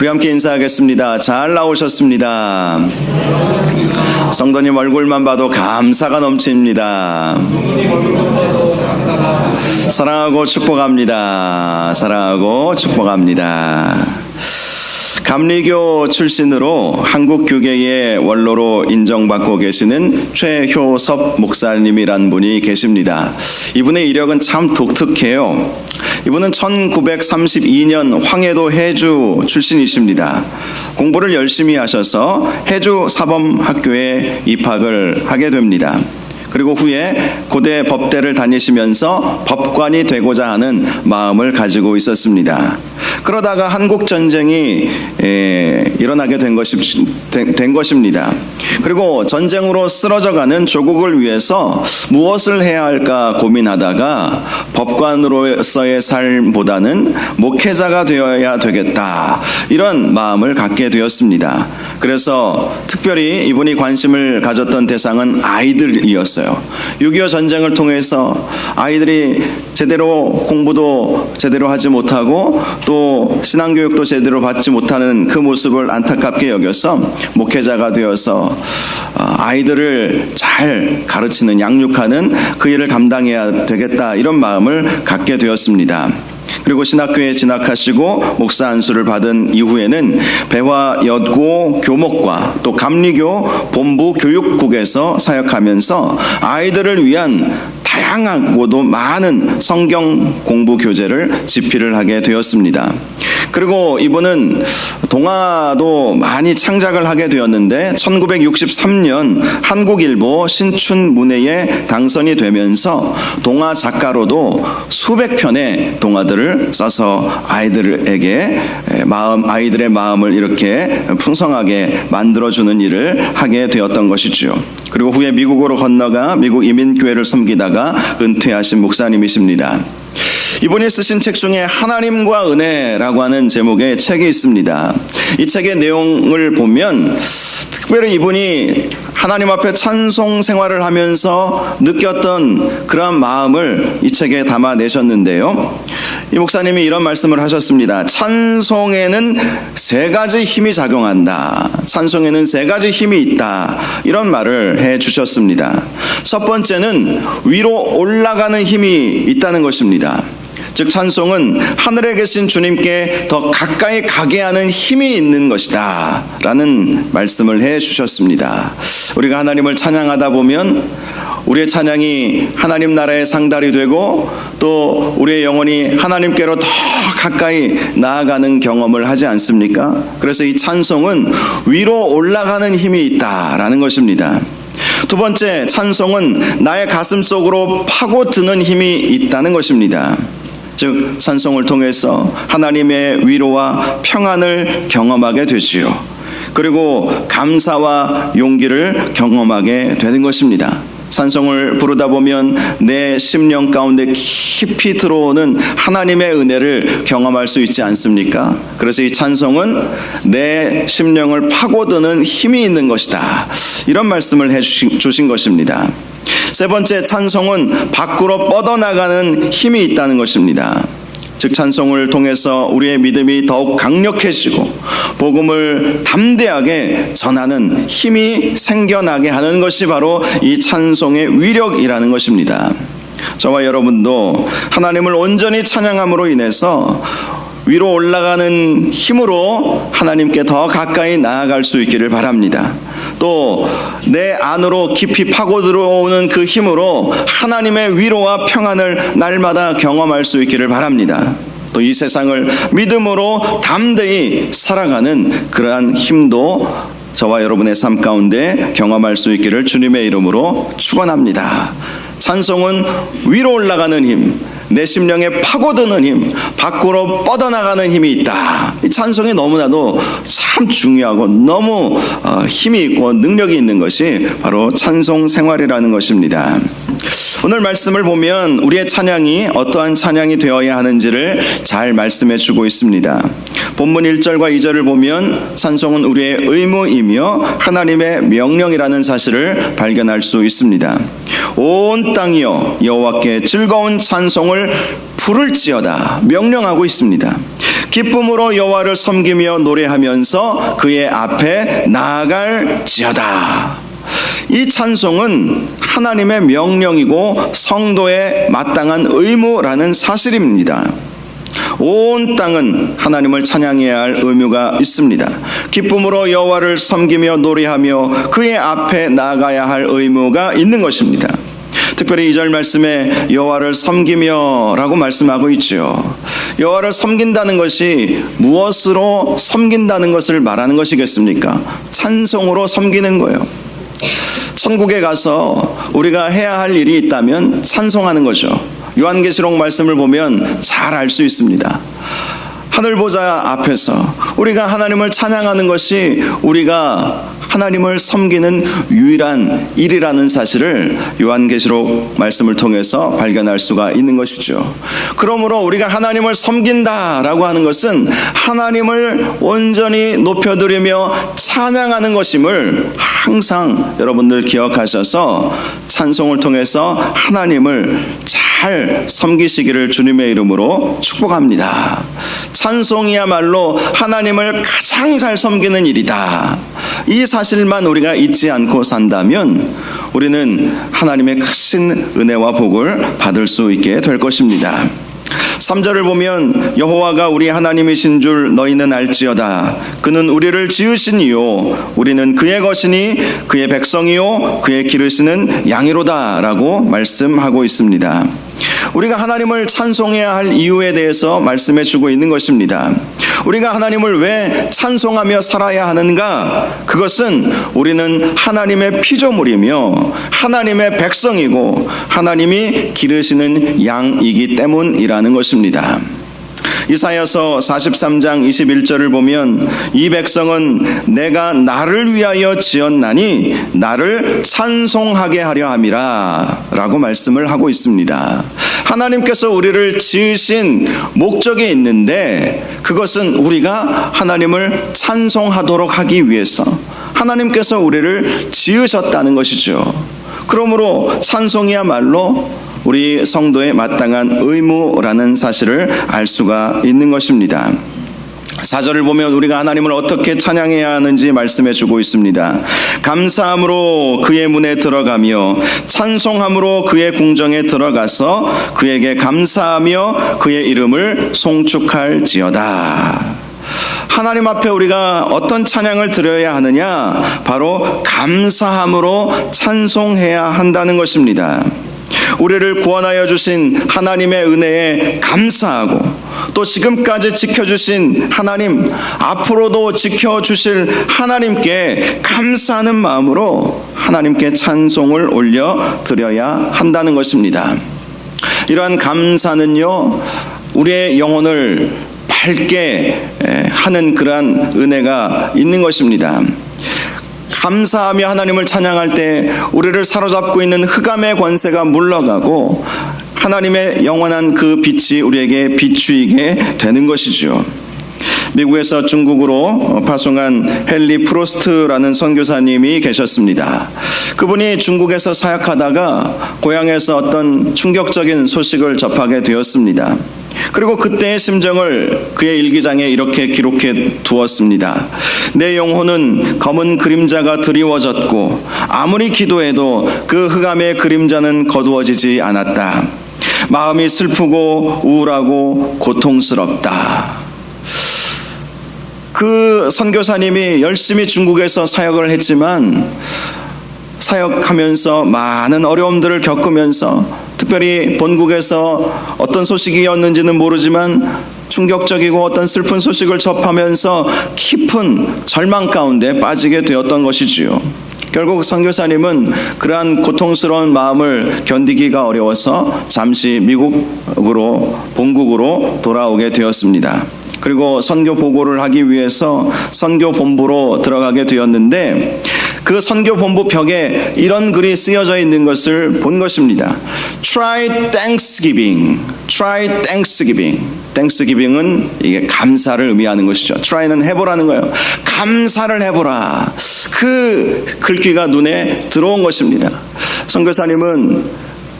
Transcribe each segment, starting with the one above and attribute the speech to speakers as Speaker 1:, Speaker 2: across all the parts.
Speaker 1: 우리 함께 인사하겠습니다. 잘 나오셨습니다. 성도님 얼굴만 봐도 감사가 넘칩니다. 사랑하고 축복합니다. 사랑하고 축복합니다. 감리교 출신으로 한국교계의 원로로 인정받고 계시는 최효섭 목사님이란 분이 계십니다. 이분의 이력은 참 독특해요. 이분은 1932년 황해도 해주 출신이십니다. 공부를 열심히 하셔서 해주 사범학교에 입학을 하게 됩니다. 그리고 후에 고대 법대를 다니시면서 법관이 되고자 하는 마음을 가지고 있었습니다. 그러다가 한국전쟁이 일어나게 된 것입니다. 그리고 전쟁으로 쓰러져가는 조국을 위해서 무엇을 해야 할까 고민하다가 법관으로서의 삶보다는 목회자가 되어야 되겠다, 이런 마음을 갖게 되었습니다. 그래서 특별히 이분이 관심을 가졌던 대상은 아이들이었어요. 6.25 전쟁을 통해서 아이들이 제대로 공부도 제대로 하지 못하고 또 신앙교육도 제대로 받지 못하는 그 모습을 안타깝게 여겨서 목회자가 되어서 아이들을 잘 가르치는, 양육하는 그 일을 감당해야 되겠다, 이런 마음을 갖게 되었습니다. 그리고 신학교에 진학하시고 목사 안수를 받은 이후에는 배화여고 교목과 또 감리교 본부 교육국에서 사역하면서 아이들을 위한 다양하고도 많은 성경 공부 교재를 집필을 하게 되었습니다. 그리고 이분은 동화도 많이 창작을 하게 되었는데 1963년 한국일보 신춘문예에 당선이 되면서 동화 작가로도 수백 편의 동화들을 써서 아이들에게 아이들의 마음을 이렇게 풍성하게 만들어주는 일을 하게 되었던 것이죠. 그리고 후에 미국으로 건너가 미국 이민교회를 섬기다가 은퇴하신 목사님이십니다. 이분이 쓰신 책 중에 하나님과 은혜라고 하는 제목의 책이 있습니다. 이 책의 내용을 보면 특별히 이분이 하나님 앞에 찬송 생활을 하면서 느꼈던 그러한 마음을 이 책에 담아내셨는데요. 이 목사님이 이런 말씀을 하셨습니다. 찬송에는 세 가지 힘이 작용한다. 찬송에는 세 가지 힘이 있다. 이런 말을 해 주셨습니다. 첫 번째는 위로 올라가는 힘이 있다는 것입니다. 즉 찬송은 하늘에 계신 주님께 더 가까이 가게 하는 힘이 있는 것이다 라는 말씀을 해 주셨습니다. 우리가 하나님을 찬양하다 보면 우리의 찬양이 하나님 나라의 상달이 되고 또 우리의 영혼이 하나님께로 더 가까이 나아가는 경험을 하지 않습니까? 그래서 이 찬송은 위로 올라가는 힘이 있다라는 것입니다. 두 번째, 찬송은 나의 가슴 속으로 파고드는 힘이 있다는 것입니다. 즉 찬송을 통해서 하나님의 위로와 평안을 경험하게 되지요. 그리고 감사와 용기를 경험하게 되는 것입니다. 찬송을 부르다 보면 내 심령 가운데 깊이 들어오는 하나님의 은혜를 경험할 수 있지 않습니까? 그래서 이 찬송은 내 심령을 파고드는 힘이 있는 것이다, 이런 말씀을 해주신 것입니다. 세 번째, 찬송은 밖으로 뻗어나가는 힘이 있다는 것입니다. 즉 찬송을 통해서 우리의 믿음이 더욱 강력해지고 복음을 담대하게 전하는 힘이 생겨나게 하는 것이 바로 이 찬송의 위력이라는 것입니다. 저와 여러분도 하나님을 온전히 찬양함으로 인해서 위로 올라가는 힘으로 하나님께 더 가까이 나아갈 수 있기를 바랍니다. 또 내 안으로 깊이 파고 들어오는 그 힘으로 하나님의 위로와 평안을 날마다 경험할 수 있기를 바랍니다. 또 이 세상을 믿음으로 담대히 살아가는 그러한 힘도 저와 여러분의 삶 가운데 경험할 수 있기를 주님의 이름으로 축원합니다. 찬송은 위로 올라가는 힘, 내 심령에 파고드는 힘, 밖으로 뻗어나가는 힘이 있다. 이 찬송이 너무나도 참 중요하고 너무 힘이 있고 능력이 있는 것이 바로 찬송 생활이라는 것입니다. 오늘 말씀을 보면 우리의 찬양이 어떠한 찬양이 되어야 하는지를 잘 말씀해 주고 있습니다. 본문 1절과 2절을 보면 찬송은 우리의 의무이며 하나님의 명령이라는 사실을 발견할 수 있습니다. 온 땅이여 여호와께 즐거운 찬송을 부를지어다 명령하고 있습니다. 기쁨으로 여호와를 섬기며 노래하면서 그의 앞에 나아갈지어다. 이 찬송은 하나님의 명령이고 성도의 마땅한 의무라는 사실입니다. 온 땅은 하나님을 찬양해야 할 의무가 있습니다. 기쁨으로 여호와를 섬기며 노래하며 그의 앞에 나아가야 할 의무가 있는 것입니다. 특별히 2절 말씀에 여호와를 섬기며 라고 말씀하고 있죠. 여호와를 섬긴다는 것이 무엇으로 섬긴다는 것을 말하는 것이겠습니까? 찬송으로 섬기는 거예요. 천국에 가서 우리가 해야 할 일이 있다면 찬송하는 거죠. 요한계시록 말씀을 보면 잘 알 수 있습니다. 하늘 보좌 앞에서 우리가 하나님을 찬양하는 것이 우리가 하나님을 섬기는 유일한 일이라는 사실을 요한계시록 말씀을 통해서 발견할 수가 있는 것이죠. 그러므로 우리가 하나님을 섬긴다라고 하는 것은 하나님을 온전히 높여드리며 찬양하는 것임을 항상 여러분들 기억하셔서 찬송을 통해서 하나님을 잘 섬기시기를 주님의 이름으로 축복합니다. 찬송이야말로 하나님을 가장 잘 섬기는 일이다. 이 사실만 우리가 잊지 않고 산다면 우리는 하나님의 크신 은혜와 복을 받을 수 있게 될 것입니다. 3절을 보면 여호와가 우리 하나님이신 줄 너희는 알지어다. 그는 우리를 지으신 이요 우리는 그의 것이니 그의 백성이요 그의 기르시는 양이로다 라고 말씀하고 있습니다. 우리가 하나님을 찬송해야 할 이유에 대해서 말씀해 주고 있는 것입니다. 우리가 하나님을 왜 찬송하며 살아야 하는가? 그것은 우리는 하나님의 피조물이며 하나님의 백성이고 하나님이 기르시는 양이기 때문이라는 것입니다. 이사야서 43장 21절을 보면 이 백성은 내가 나를 위하여 지었나니 나를 찬송하게 하려 함이라 라고 말씀을 하고 있습니다. 하나님께서 우리를 지으신 목적이 있는데 그것은 우리가 하나님을 찬송하도록 하기 위해서 하나님께서 우리를 지으셨다는 것이죠. 그러므로 찬송이야말로 우리 성도의 마땅한 의무라는 사실을 알 수가 있는 것입니다. 4절을 보면 우리가 하나님을 어떻게 찬양해야 하는지 말씀해 주고 있습니다. 감사함으로 그의 문에 들어가며 찬송함으로 그의 궁정에 들어가서 그에게 감사하며 그의 이름을 송축할지어다. 하나님 앞에 우리가 어떤 찬양을 드려야 하느냐? 바로 감사함으로 찬송해야 한다는 것입니다. 우리를 구원하여 주신 하나님의 은혜에 감사하고 또 지금까지 지켜주신 하나님, 앞으로도 지켜주실 하나님께 감사하는 마음으로 하나님께 찬송을 올려드려야 한다는 것입니다. 이러한 감사는요, 우리의 영혼을 밝게 하는 그러한 은혜가 있는 것입니다. 감사하며 하나님을 찬양할 때 우리를 사로잡고 있는 흑암의 권세가 물러가고 하나님의 영원한 그 빛이 우리에게 비추이게 되는 것이죠. 미국에서 중국으로 파송한 헨리 프로스트라는 선교사님이 계셨습니다. 그분이 중국에서 사역하다가 고향에서 어떤 충격적인 소식을 접하게 되었습니다. 그리고 그때의 심정을 그의 일기장에 이렇게 기록해 두었습니다. 내 영혼은 검은 그림자가 드리워졌고 아무리 기도해도 그 흑암의 그림자는 거두어지지 않았다. 마음이 슬프고 우울하고 고통스럽다. 그 선교사님이 열심히 중국에서 사역을 했지만 사역하면서 많은 어려움들을 겪으면서 특별히 본국에서 어떤 소식이었는지는 모르지만 충격적이고 어떤 슬픈 소식을 접하면서 깊은 절망 가운데 빠지게 되었던 것이지요. 결국 선교사님은 그러한 고통스러운 마음을 견디기가 어려워서 잠시 미국으로 본국으로 돌아오게 되었습니다. 그리고 선교 보고를 하기 위해서 선교 본부로 들어가게 되었는데 그 선교 본부 벽에 이런 글이 쓰여져 있는 것을 본 것입니다. Try Thanksgiving. Try Thanksgiving. Thanksgiving은 이게 감사를 의미하는 것이죠. Try는 해보라는 거예요. 감사를 해보라. 그 글귀가 눈에 들어온 것입니다. 선교사님은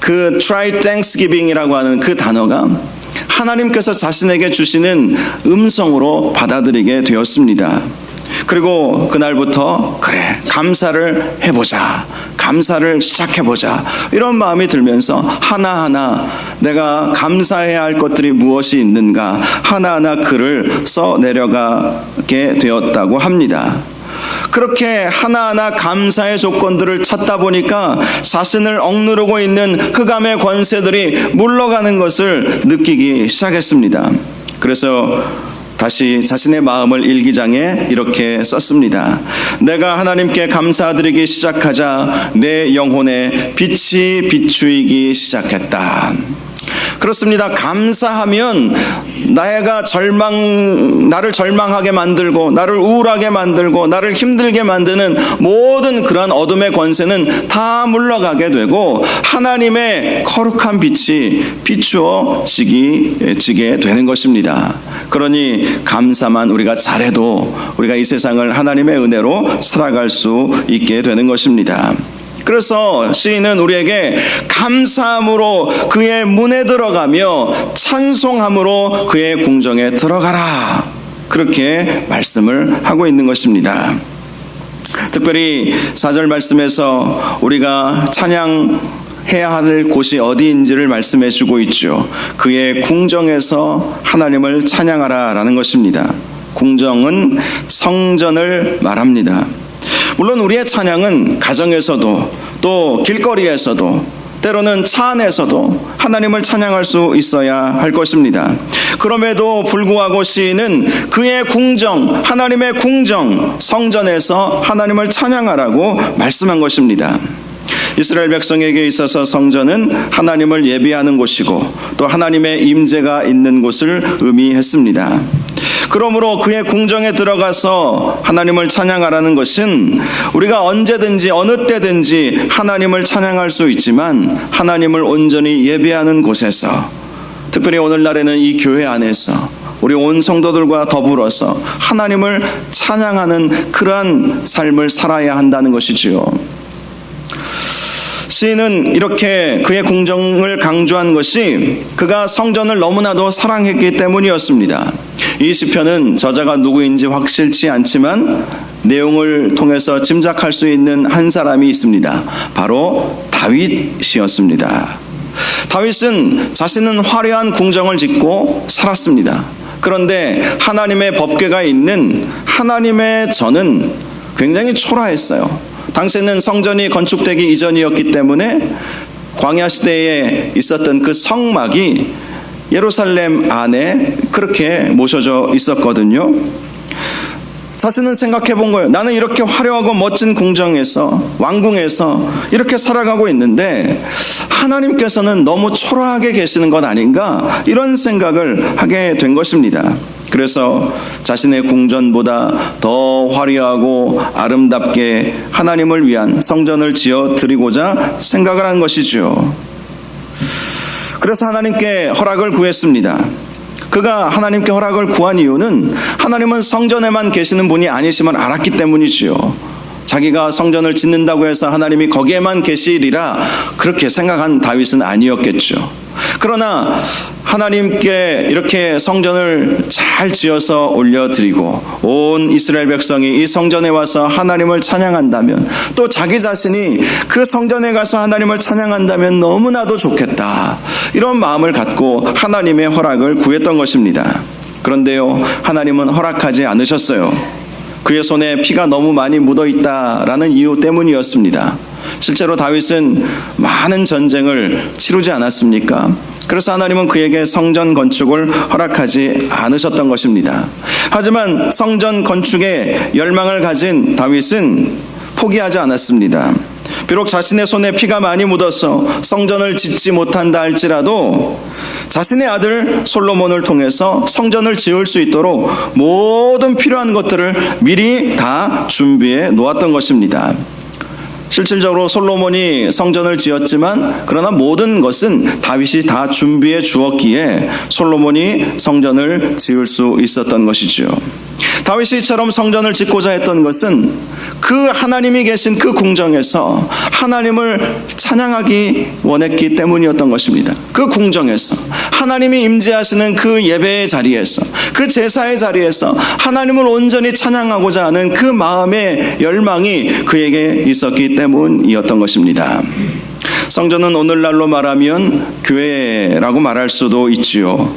Speaker 1: 그 Try Thanksgiving이라고 하는 그 단어가 하나님께서 자신에게 주시는 음성으로 받아들이게 되었습니다. 그리고 그날부터 그래 감사를 해보자, 감사를 시작해보자 이런 마음이 들면서 하나하나 내가 감사해야 할 것들이 무엇이 있는가 하나하나 글을 써 내려가게 되었다고 합니다. 그렇게 하나하나 감사의 조건들을 찾다 보니까 자신을 억누르고 있는 흑암의 권세들이 물러가는 것을 느끼기 시작했습니다. 그래서 다시 자신의 마음을 일기장에 이렇게 썼습니다. 내가 하나님께 감사드리기 시작하자 내 영혼에 빛이 비추이기 시작했다. 그렇습니다. 감사하면 나를 절망하게 만들고 나를 우울하게 만들고 나를 힘들게 만드는 모든 그러한 어둠의 권세는 다 물러가게 되고 하나님의 거룩한 빛이 비추어지게 되는 것입니다. 그러니 감사만 우리가 잘해도 우리가 이 세상을 하나님의 은혜로 살아갈 수 있게 되는 것입니다. 그래서 시인은 우리에게 감사함으로 그의 문에 들어가며 찬송함으로 그의 궁정에 들어가라 그렇게 말씀을 하고 있는 것입니다. 특별히 4절 말씀에서 우리가 찬양해야 할 곳이 어디인지를 말씀해 주고 있죠. 그의 궁정에서 하나님을 찬양하라 라는 것입니다. 궁정은 성전을 말합니다. 물론 우리의 찬양은 가정에서도 또 길거리에서도 때로는 차 안에서도 하나님을 찬양할 수 있어야 할 것입니다. 그럼에도 불구하고 시인은 그의 궁정, 하나님의 궁정, 성전에서 하나님을 찬양하라고 말씀한 것입니다. 이스라엘 백성에게 있어서 성전은 하나님을 예배하는 곳이고 또 하나님의 임재가 있는 곳을 의미했습니다. 그러므로 그의 궁정에 들어가서 하나님을 찬양하라는 것은 우리가 언제든지 어느 때든지 하나님을 찬양할 수 있지만 하나님을 온전히 예배하는 곳에서 특별히 오늘날에는 이 교회 안에서 우리 온 성도들과 더불어서 하나님을 찬양하는 그러한 삶을 살아야 한다는 것이지요. 시인은 이렇게 그의 궁정을 강조한 것이 그가 성전을 너무나도 사랑했기 때문이었습니다. 이 시편은 저자가 누구인지 확실치 않지만 내용을 통해서 짐작할 수 있는 한 사람이 있습니다. 바로 다윗이었습니다. 다윗은 자신은 화려한 궁정을 짓고 살았습니다. 그런데 하나님의 법궤가 있는 하나님의 전은 굉장히 초라했어요. 당시에는 성전이 건축되기 이전이었기 때문에 광야 시대에 있었던 그 성막이 예루살렘 안에 그렇게 모셔져 있었거든요. 자신은 생각해 본 거예요. 나는 이렇게 화려하고 멋진 궁정에서 왕궁에서 이렇게 살아가고 있는데 하나님께서는 너무 초라하게 계시는 것 아닌가 이런 생각을 하게 된 것입니다. 그래서 자신의 궁전보다 더 화려하고 아름답게 하나님을 위한 성전을 지어 드리고자 생각을 한 것이죠. 그래서 하나님께 허락을 구했습니다. 그가 하나님께 허락을 구한 이유는 하나님은 성전에만 계시는 분이 아니심을 알았기 때문이지요. 자기가 성전을 짓는다고 해서 하나님이 거기에만 계시리라 그렇게 생각한 다윗은 아니었겠죠. 그러나 하나님께 이렇게 성전을 잘 지어서 올려드리고 온 이스라엘 백성이 이 성전에 와서 하나님을 찬양한다면 또 자기 자신이 그 성전에 가서 하나님을 찬양한다면 너무나도 좋겠다 이런 마음을 갖고 하나님의 허락을 구했던 것입니다. 그런데요 하나님은 허락하지 않으셨어요. 그의 손에 피가 너무 많이 묻어있다라는 이유 때문이었습니다. 실제로 다윗은 많은 전쟁을 치르지 않았습니까? 그래서 하나님은 그에게 성전 건축을 허락하지 않으셨던 것입니다. 하지만 성전 건축에 열망을 가진 다윗은 포기하지 않았습니다. 비록 자신의 손에 피가 많이 묻어서 성전을 짓지 못한다 할지라도 자신의 아들 솔로몬을 통해서 성전을 지을 수 있도록 모든 필요한 것들을 미리 다 준비해 놓았던 것입니다. 실질적으로 솔로몬이 성전을 지었지만 그러나 모든 것은 다윗이 다 준비해 주었기에 솔로몬이 성전을 지을 수 있었던 것이죠. 다윗이 이처럼 성전을 짓고자 했던 것은 그 하나님이 계신 그 궁정에서 하나님을 찬양하기 원했기 때문이었던 것입니다. 그 궁정에서 하나님이 임재하시는 그 예배의 자리에서, 그 제사의 자리에서 하나님을 온전히 찬양하고자 하는 그 마음의 열망이 그에게 있었기 때문이었던 것입니다. 성전은 오늘날로 말하면 교회라고 말할 수도 있지요.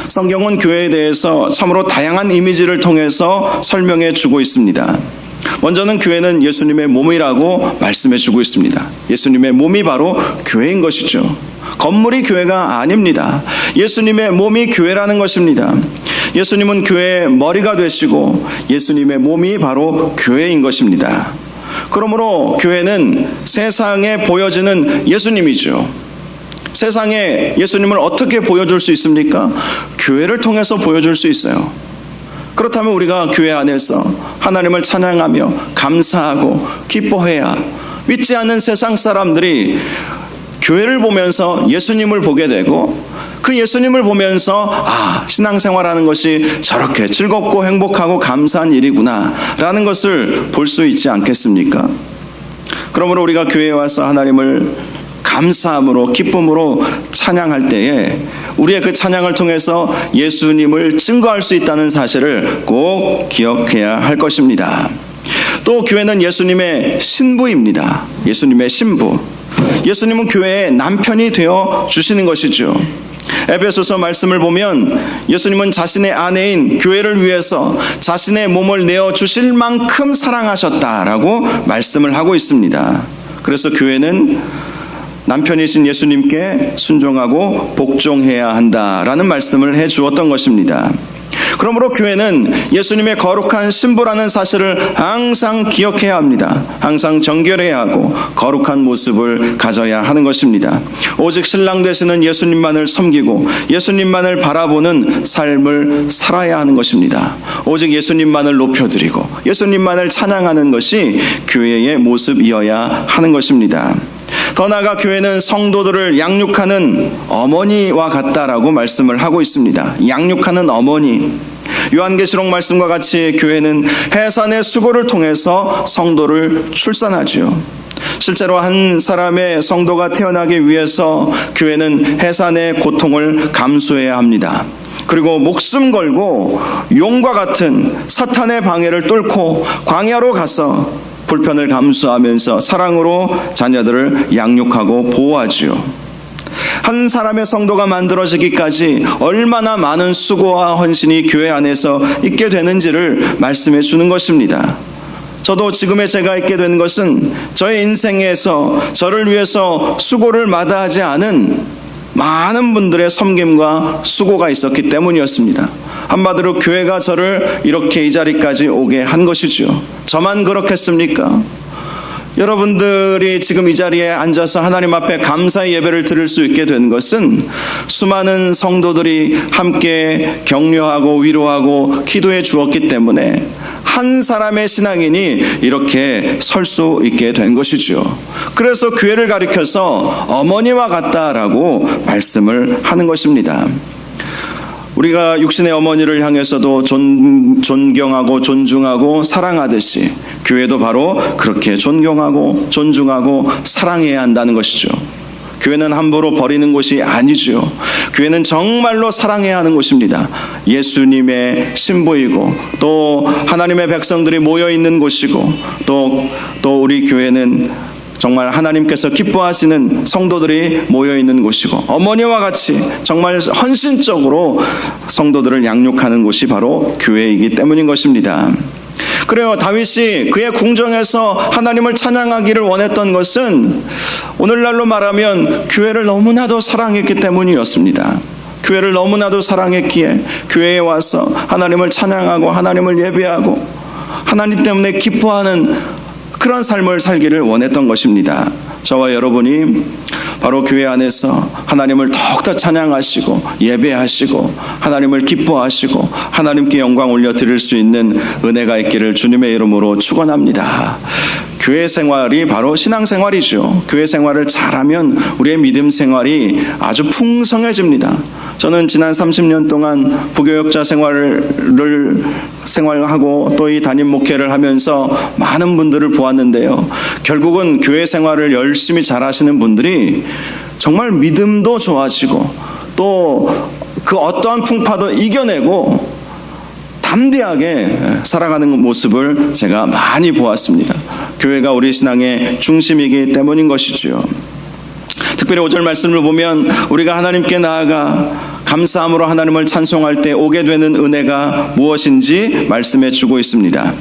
Speaker 1: 성경은 교회에 대해서 참으로 다양한 이미지를 통해서 설명해 주고 있습니다. 먼저는 교회는 예수님의 몸이라고 말씀해 주고 있습니다. 예수님의 몸이 바로 교회인 것이죠. 건물이 교회가 아닙니다. 예수님의 몸이 교회라는 것입니다. 예수님은 교회의 머리가 되시고 예수님의 몸이 바로 교회인 것입니다. 그러므로 교회는 세상에 보여지는 예수님이죠. 세상에 예수님을 어떻게 보여줄 수 있습니까? 교회를 통해서 보여줄 수 있어요. 그렇다면 우리가 교회 안에서 하나님을 찬양하며 감사하고 기뻐해야 믿지 않는 세상 사람들이 교회를 보면서 예수님을 보게 되고 그 예수님을 보면서 신앙생활하는 것이 저렇게 즐겁고 행복하고 감사한 일이구나 라는 것을 볼 수 있지 않겠습니까? 그러므로 우리가 교회에 와서 하나님을 감사함으로 기쁨으로 찬양할 때에 우리의 그 찬양을 통해서 예수님을 증거할 수 있다는 사실을 꼭 기억해야 할 것입니다. 또 교회는 예수님의 신부입니다. 예수님의 신부. 예수님은 교회의 남편이 되어 주시는 것이죠. 에베소서 말씀을 보면 예수님은 자신의 아내인 교회를 위해서 자신의 몸을 내어주실 만큼 사랑하셨다라고 말씀을 하고 있습니다. 그래서 교회는 남편이신 예수님께 순종하고 복종해야 한다라는 말씀을 해 주었던 것입니다. 그러므로 교회는 예수님의 거룩한 신부라는 사실을 항상 기억해야 합니다. 항상 정결해야 하고 거룩한 모습을 가져야 하는 것입니다. 오직 신랑 되시는 예수님만을 섬기고 예수님만을 바라보는 삶을 살아야 하는 것입니다. 오직 예수님만을 높여드리고 예수님만을 찬양하는 것이 교회의 모습이어야 하는 것입니다. 더 나아가 교회는 성도들을 양육하는 어머니와 같다라고 말씀을 하고 있습니다. 양육하는 어머니. 요한계시록 말씀과 같이 교회는 해산의 수고를 통해서 성도를 출산하지요. 실제로 한 사람의 성도가 태어나기 위해서 교회는 해산의 고통을 감수해야 합니다. 그리고 목숨 걸고 용과 같은 사탄의 방해를 뚫고 광야로 가서 불편을 감수하면서 사랑으로 자녀들을 양육하고 보호하지요. 한 사람의 성도가 만들어지기까지 얼마나 많은 수고와 헌신이 교회 안에서 있게 되는지를 말씀해 주는 것입니다. 저도 지금의 제가 있게 된 것은 저의 인생에서 저를 위해서 수고를 마다하지 않은 많은 분들의 섬김과 수고가 있었기 때문이었습니다. 한마디로 교회가 저를 이렇게 이 자리까지 오게 한 것이죠. 저만 그렇겠습니까? 여러분들이 지금 이 자리에 앉아서 하나님 앞에 감사의 예배를 드릴 수 있게 된 것은 수많은 성도들이 함께 격려하고 위로하고 기도해 주었기 때문에 한 사람의 신앙인이 이렇게 설 수 있게 된 것이죠. 그래서 교회를 가리켜서 어머니와 같다라고 말씀을 하는 것입니다. 우리가 육신의 어머니를 향해서도 존경하고 존중하고 사랑하듯이 교회도 바로 그렇게 존경하고 존중하고 사랑해야 한다는 것이죠. 교회는 함부로 버리는 곳이 아니죠. 교회는 정말로 사랑해야 하는 곳입니다. 예수님의 신부이고 또 하나님의 백성들이 모여있는 곳이고 또 우리 교회는 정말 하나님께서 기뻐하시는 성도들이 모여있는 곳이고 어머니와 같이 정말 헌신적으로 성도들을 양육하는 곳이 바로 교회이기 때문인 것입니다. 그래요. 다윗이 그의 궁정에서 하나님을 찬양하기를 원했던 것은 오늘날로 말하면 교회를 너무나도 사랑했기 때문이었습니다. 교회를 너무나도 사랑했기에 교회에 와서 하나님을 찬양하고 하나님을 예배하고 하나님 때문에 기뻐하는 그런 삶을 살기를 원했던 것입니다. 저와 여러분이 바로 교회 안에서 하나님을 더욱더 찬양하시고 예배하시고 하나님을 기뻐하시고 하나님께 영광 올려드릴 수 있는 은혜가 있기를 주님의 이름으로 축원합니다. 교회 생활이 바로 신앙생활이죠. 교회 생활을 잘하면 우리의 믿음 생활이 아주 풍성해집니다. 저는 지난 30년 동안 부교역자 생활하고 또 이 담임 목회를 하면서 많은 분들을 보았는데요. 결국은 교회 생활을 열심히 잘하시는 분들이 정말 믿음도 좋아지고 또 그 어떠한 풍파도 이겨내고 담대하게 살아가는 모습을 제가 많이 보았습니다. 교회가 우리 신앙의 중심이기 때문인 것이죠. 특별히 5절 말씀을 보면 우리가 하나님께 나아가 감사함으로 하나님을 찬송할 때 오게 되는 은혜가 무엇인지 말씀해 주고 있습니다.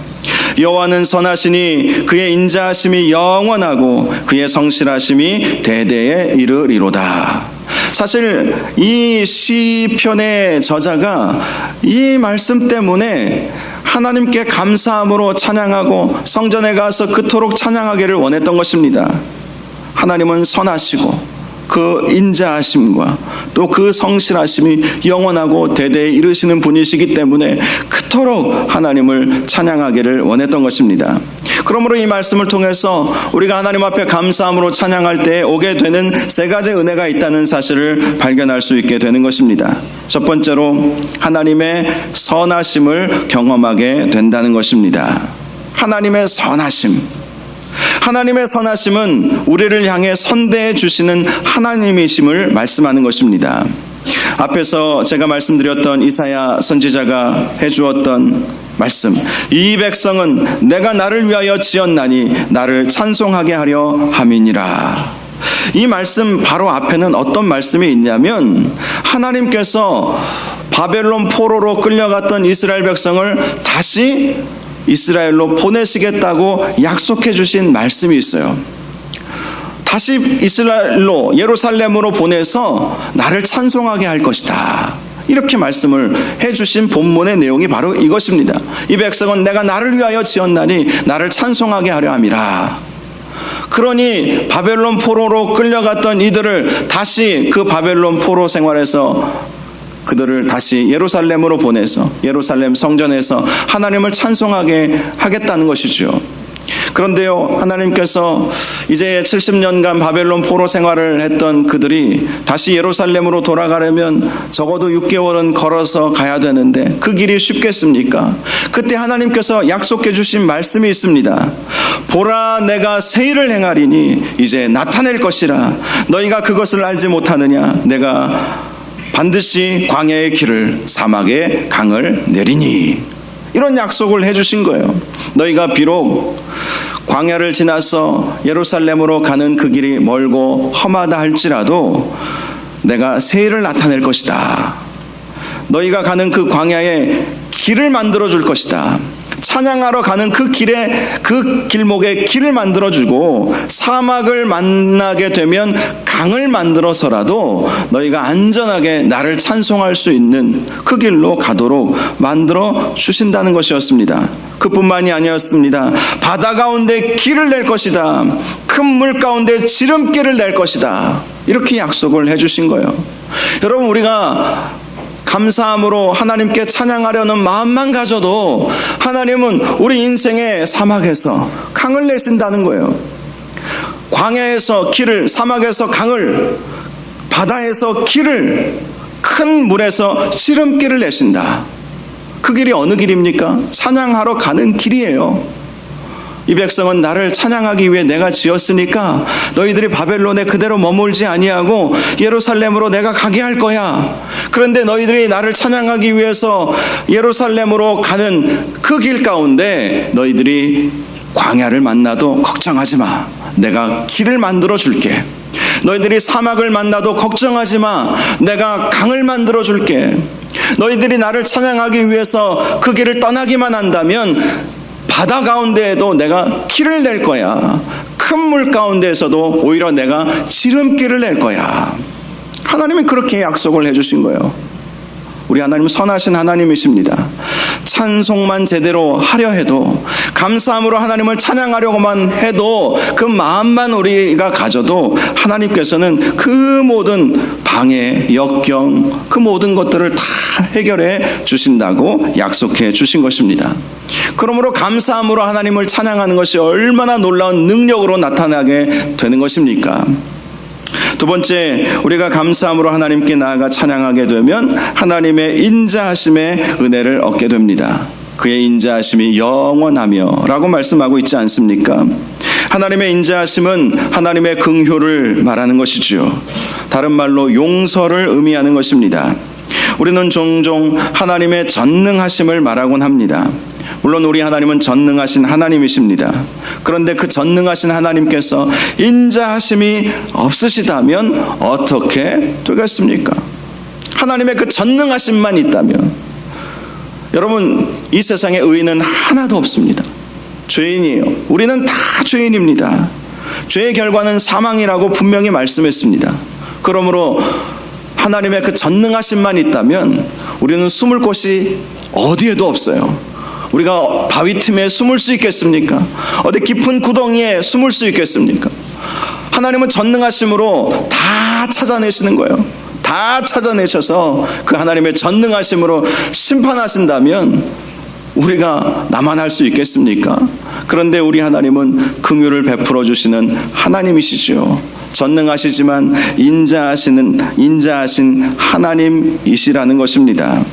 Speaker 1: 여호와는 선하시니 그의 인자하심이 영원하고 그의 성실하심이 대대에 이르리로다. 사실 이 시편의 저자가 이 말씀 때문에 하나님께 감사함으로 찬양하고 성전에 가서 그토록 찬양하기를 원했던 것입니다. 하나님은 선하시고 그 인자하심과 또 그 성실하심이 영원하고 대대에 이르시는 분이시기 때문에 그토록 하나님을 찬양하기를 원했던 것입니다. 그러므로 이 말씀을 통해서 우리가 하나님 앞에 감사함으로 찬양할 때 오게 되는 세 가지 은혜가 있다는 사실을 발견할 수 있게 되는 것입니다. 첫 번째로 하나님의 선하심을 경험하게 된다는 것입니다. 하나님의 선하심. 하나님의 선하심은 우리를 향해 선대해 주시는 하나님이심을 말씀하는 것입니다. 앞에서 제가 말씀드렸던 이사야 선지자가 해주었던 말씀, 이 백성은 내가 나를 위하여 지었나니 나를 찬송하게 하려 함이니라. 이 말씀 바로 앞에는 어떤 말씀이 있냐면 하나님께서 바벨론 포로로 끌려갔던 이스라엘 백성을 다시 이스라엘로 보내시겠다고 약속해 주신 말씀이 있어요. 다시 이스라엘로 예루살렘으로 보내서 나를 찬송하게 할 것이다. 이렇게 말씀을 해주신 본문의 내용이 바로 이것입니다. 이 백성은 내가 나를 위하여 지었나니 나를 찬송하게 하려 함이라. 그러니 바벨론 포로로 끌려갔던 이들을 다시 그 바벨론 포로 생활에서 그들을 다시 예루살렘으로 보내서 예루살렘 성전에서 하나님을 찬송하게 하겠다는 것이죠. 그런데요, 하나님께서 이제 70년간 바벨론 포로 생활을 했던 그들이 다시 예루살렘으로 돌아가려면 적어도 6개월은 걸어서 가야 되는데 그 길이 쉽겠습니까? 그때 하나님께서 약속해 주신 말씀이 있습니다. 보라, 내가 새 일을 행하리니 이제 나타낼 것이라. 너희가 그것을 알지 못하느냐? 내가 반드시 광야의 길을 사막의 강을 내리니. 이런 약속을 해주신 거예요. 너희가 비록 광야를 지나서 예루살렘으로 가는 그 길이 멀고 험하다 할지라도 내가 새 일을 나타낼 것이다. 너희가 가는 그 광야에 길을 만들어 줄 것이다. 찬양하러 가는 그 길에 그 길목에 길을 만들어주고 사막을 만나게 되면 강을 만들어서라도 너희가 안전하게 나를 찬송할 수 있는 그 길로 가도록 만들어 주신다는 것이었습니다. 그뿐만이 아니었습니다. 바다 가운데 길을 낼 것이다. 큰 물 가운데 지름길을 낼 것이다. 이렇게 약속을 해주신 거예요. 여러분, 우리가 감사함으로 하나님께 찬양하려는 마음만 가져도 하나님은 우리 인생의 사막에서 강을 내신다는 거예요. 광야에서 길을, 사막에서 강을, 바다에서 길을, 큰 물에서 지름길을 내신다. 그 길이 어느 길입니까? 찬양하러 가는 길이에요. 이 백성은 나를 찬양하기 위해 내가 지었으니까 너희들이 바벨론에 그대로 머물지 아니하고 예루살렘으로 내가 가게 할 거야. 그런데 너희들이 나를 찬양하기 위해서 예루살렘으로 가는 그 길 가운데 너희들이 광야를 만나도 걱정하지 마. 내가 길을 만들어 줄게. 너희들이 사막을 만나도 걱정하지 마. 내가 강을 만들어 줄게. 너희들이 나를 찬양하기 위해서 그 길을 떠나기만 한다면 바다 가운데에도 내가 길을 낼 거야. 큰 물 가운데에서도 오히려 내가 지름길을 낼 거야. 하나님이 그렇게 약속을 해주신 거예요. 우리 하나님은 선하신 하나님이십니다. 찬송만 제대로 하려 해도, 감사함으로 하나님을 찬양하려고만 해도, 그 마음만 우리가 가져도 하나님께서는 그 모든 방해, 역경, 그 모든 것들을 다 해결해 주신다고 약속해 주신 것입니다. 그러므로 감사함으로 하나님을 찬양하는 것이 얼마나 놀라운 능력으로 나타나게 되는 것입니까? 두 번째, 우리가 감사함으로 하나님께 나아가 찬양하게 되면 하나님의 인자하심의 은혜를 얻게 됩니다. 그의 인자하심이 영원하며 라고 말씀하고 있지 않습니까? 하나님의 인자하심은 하나님의 긍휼을 말하는 것이죠. 다른 말로 용서를 의미하는 것입니다. 우리는 종종 하나님의 전능하심을 말하곤 합니다. 물론 우리 하나님은 전능하신 하나님이십니다. 그런데 그 전능하신 하나님께서 인자하심이 없으시다면 어떻게 되겠습니까? 하나님의 그 전능하심만 있다면, 여러분, 이 세상에 의인은 하나도 없습니다. 죄인이에요. 우리는 다 죄인입니다. 죄의 결과는 사망이라고 분명히 말씀했습니다. 그러므로 하나님의 그 전능하심만 있다면 우리는 숨을 곳이 어디에도 없어요. 우리가 바위 틈에 숨을 수 있겠습니까? 어디 깊은 구덩이에 숨을 수 있겠습니까? 하나님은 전능하심으로 다 찾아내시는 거예요. 다 찾아내셔서 그 하나님의 전능하심으로 심판하신다면 우리가 나만 할 수 있겠습니까? 그런데 우리 하나님은 긍휼을 베풀어 주시는 하나님이시죠. 전능하시지만 인자하신 하나님이시라는 것입니다.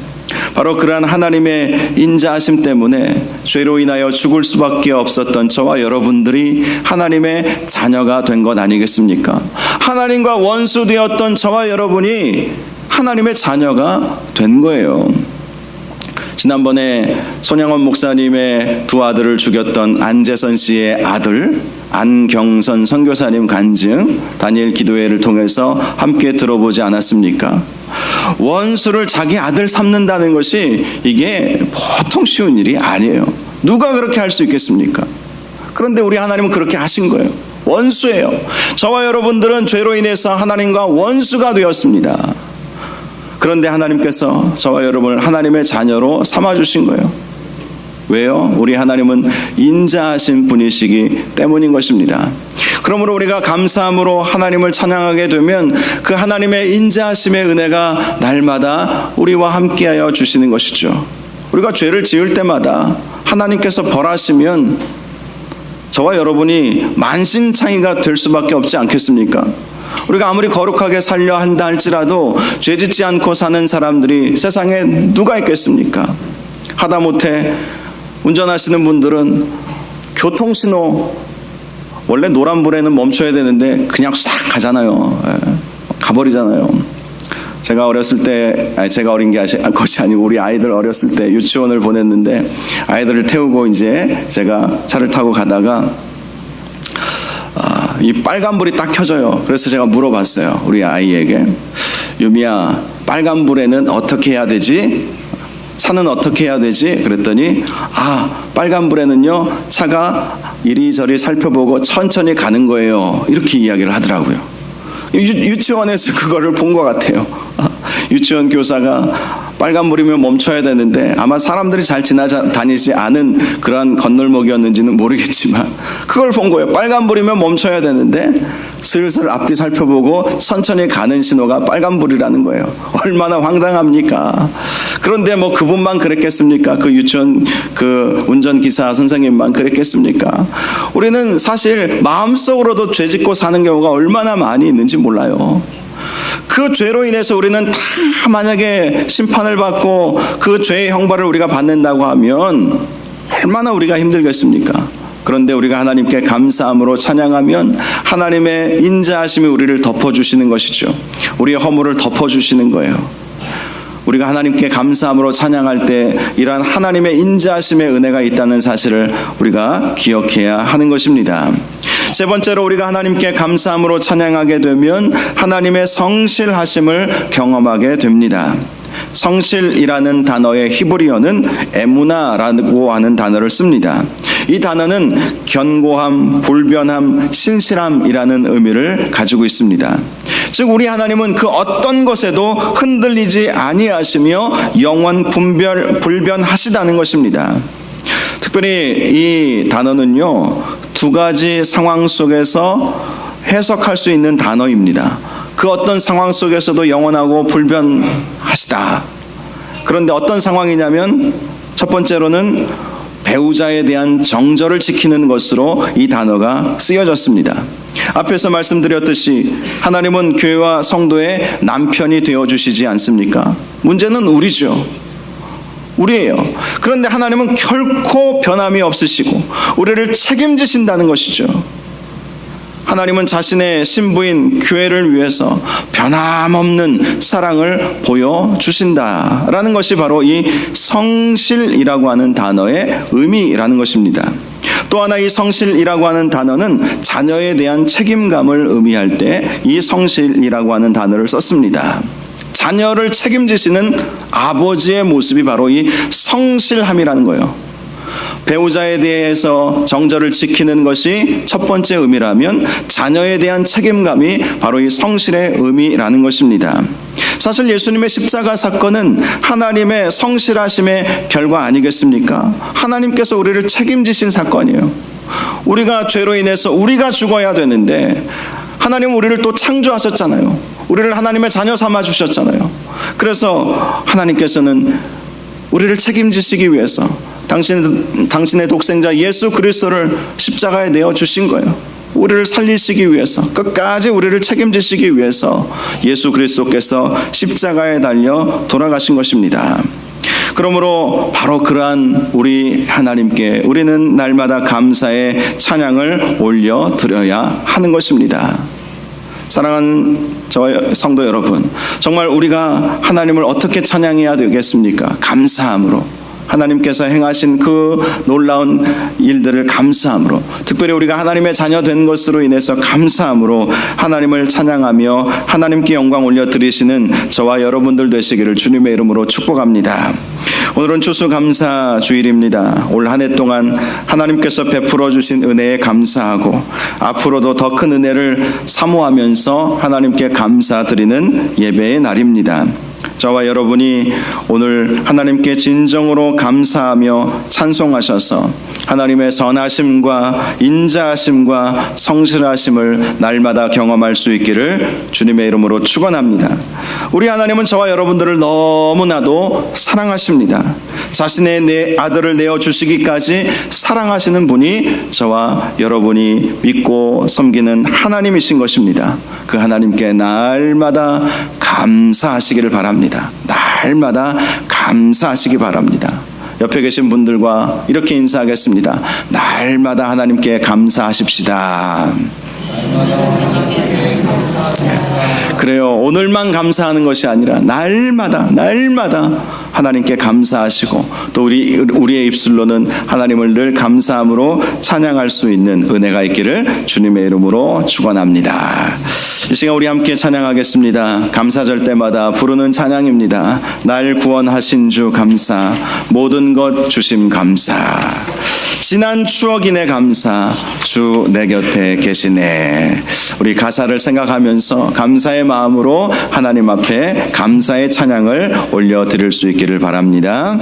Speaker 1: 바로 그러한 하나님의 인자하심 때문에 죄로 인하여 죽을 수밖에 없었던 저와 여러분들이 하나님의 자녀가 된 것 아니겠습니까? 하나님과 원수 되었던 저와 여러분이 하나님의 자녀가 된 거예요. 지난번에 손양원 목사님의 두 아들을 죽였던 안재선 씨의 아들 안경선 선교사님 간증 다니엘 기도회를 통해서 함께 들어보지 않았습니까? 원수를 자기 아들 삼는다는 것이 이게 보통 쉬운 일이 아니에요. 누가 그렇게 할 수 있겠습니까? 그런데 우리 하나님은 그렇게 하신 거예요. 원수예요. 저와 여러분들은 죄로 인해서 하나님과 원수가 되었습니다. 그런데 하나님께서 저와 여러분을 하나님의 자녀로 삼아주신 거예요. 왜요? 우리 하나님은 인자하신 분이시기 때문인 것입니다. 그러므로 우리가 감사함으로 하나님을 찬양하게 되면 그 하나님의 인자하심의 은혜가 날마다 우리와 함께하여 주시는 것이죠. 우리가 죄를 지을 때마다 하나님께서 벌하시면 저와 여러분이 만신창이가 될 수밖에 없지 않겠습니까? 우리가 아무리 거룩하게 살려 한다 할지라도 죄짓지 않고 사는 사람들이 세상에 누가 있겠습니까? 하다못해 운전하시는 분들은 교통신호, 원래 노란불에는 멈춰야 되는데 그냥 싹 가잖아요. 가버리잖아요. 제가 어렸을 때, 제가 어린 것이 아니고 우리 아이들 어렸을 때 유치원을 보냈는데 아이들을 태우고 이제 제가 차를 타고 가다가 이 빨간불이 딱 켜져요. 그래서 제가 물어봤어요. 우리 아이에게. 유미야, 빨간불에는 어떻게 해야 되지? 차는 어떻게 해야 되지? 그랬더니 빨간불에는요 차가 이리저리 살펴보고 천천히 가는 거예요. 이렇게 이야기를 하더라고요. 유치원에서 그거를 본 것 같아요. 유치원 교사가 빨간불이면 멈춰야 되는데 아마 사람들이 잘 지나다니지 않은 그러한 건널목이었는지는 모르겠지만 그걸 본 거예요. 빨간불이면 멈춰야 되는데 슬슬 앞뒤 살펴보고 천천히 가는 신호가 빨간불이라는 거예요. 얼마나 황당합니까? 그런데 뭐 그분만 그랬겠습니까? 그 유치원 그 운전기사 선생님만 그랬겠습니까? 우리는 사실 마음속으로도 죄짓고 사는 경우가 얼마나 많이 있는지 몰라요. 그 죄로 인해서 우리는 다 만약에 심판을 받고 그 죄의 형벌을 우리가 받는다고 하면 얼마나 우리가 힘들겠습니까? 그런데 우리가 하나님께 감사함으로 찬양하면 하나님의 인자하심이 우리를 덮어주시는 것이죠. 우리의 허물을 덮어주시는 거예요. 우리가 하나님께 감사함으로 찬양할 때 이러한 하나님의 인자하심의 은혜가 있다는 사실을 우리가 기억해야 하는 것입니다. 세 번째로 우리가 하나님께 감사함으로 찬양하게 되면 하나님의 성실하심을 경험하게 됩니다. 성실이라는 단어의 히브리어는 에무나라고 하는 단어를 씁니다. 이 단어는 견고함, 불변함, 신실함이라는 의미를 가지고 있습니다. 즉 우리 하나님은 그 어떤 것에도 흔들리지 아니하시며 영원 불변하시다는 것입니다. 특별히 이 단어는요, 두 가지 상황 속에서 해석할 수 있는 단어입니다. 그 어떤 상황 속에서도 영원하고 불변하시다. 그런데 어떤 상황이냐면 첫 번째로는 배우자에 대한 정절을 지키는 것으로 이 단어가 쓰여졌습니다. 앞에서 말씀드렸듯이 하나님은 교회와 성도의 남편이 되어주시지 않습니까? 문제는 우리죠. 우리예요. 그런데 하나님은 결코 변함이 없으시고 우리를 책임지신다는 것이죠. 하나님은 자신의 신부인 교회를 위해서 변함없는 사랑을 보여주신다라는 것이 바로 이 성실이라고 하는 단어의 의미라는 것입니다. 또 하나 이 성실이라고 하는 단어는 자녀에 대한 책임감을 의미할 때 이 성실이라고 하는 단어를 썼습니다. 자녀를 책임지시는 아버지의 모습이 바로 이 성실함이라는 거예요. 배우자에 대해서 정절을 지키는 것이 첫 번째 의미라면 자녀에 대한 책임감이 바로 이 성실의 의미라는 것입니다. 사실 예수님의 십자가 사건은 하나님의 성실하심의 결과 아니겠습니까? 하나님께서 우리를 책임지신 사건이에요. 우리가 죄로 인해서 우리가 죽어야 되는데 하나님은 우리를 또 창조하셨잖아요. 우리를 하나님의 자녀 삼아 주셨잖아요. 그래서 하나님께서는 우리를 책임지시기 위해서 당신의 독생자 예수 그리스도를 십자가에 내어주신 거예요. 우리를 살리시기 위해서, 끝까지 우리를 책임지시기 위해서 예수 그리스도께서 십자가에 달려 돌아가신 것입니다. 그러므로 바로 그러한 우리 하나님께 우리는 날마다 감사의 찬양을 올려드려야 하는 것입니다. 사랑하는 저와 성도 여러분, 정말 우리가 하나님을 어떻게 찬양해야 되겠습니까? 감사함으로. 하나님께서 행하신 그 놀라운 일들을 감사함으로, 특별히 우리가 하나님의 자녀 된 것으로 인해서 감사함으로 하나님을 찬양하며 하나님께 영광 올려드리시는 저와 여러분들 되시기를 주님의 이름으로 축복합니다. 오늘은 추수감사 주일입니다. 올 한 해 동안 하나님께서 베풀어 주신 은혜에 감사하고 앞으로도 더 큰 은혜를 사모하면서 하나님께 감사드리는 예배의 날입니다. 저와 여러분이 오늘 하나님께 진정으로 감사하며 찬송하셔서 하나님의 선하심과 인자하심과 성실하심을 날마다 경험할 수 있기를 주님의 이름으로 축원합니다. 우리 하나님은 저와 여러분들을 너무나도 사랑하십니다. 자신의 내 아들을 내어주시기까지 사랑하시는 분이 저와 여러분이 믿고 섬기는 하나님이신 것입니다. 그 하나님께 날마다 감사하시기를 바랍니다. 날마다 감사하시기 바랍니다. 옆에 계신 분들과 이렇게 인사하겠습니다. 날마다 하나님께 감사하십시다. 그래요. 오늘만 감사하는 것이 아니라 날마다 하나님께 감사하시고 또 우리의 입술로는 하나님을 늘 감사함으로 찬양할 수 있는 은혜가 있기를 주님의 이름으로 축원합니다. 이 시간 우리 함께 찬양하겠습니다. 감사절 때마다 부르는 찬양입니다. 날 구원하신 주 감사, 모든 것 주심 감사, 지난 추억이네 감사, 주 내 곁에 계시네. 우리 가사를 생각하면서 감사의 마음으로 하나님 앞에 감사의 찬양을 올려드릴 수 있기를 바랍니다.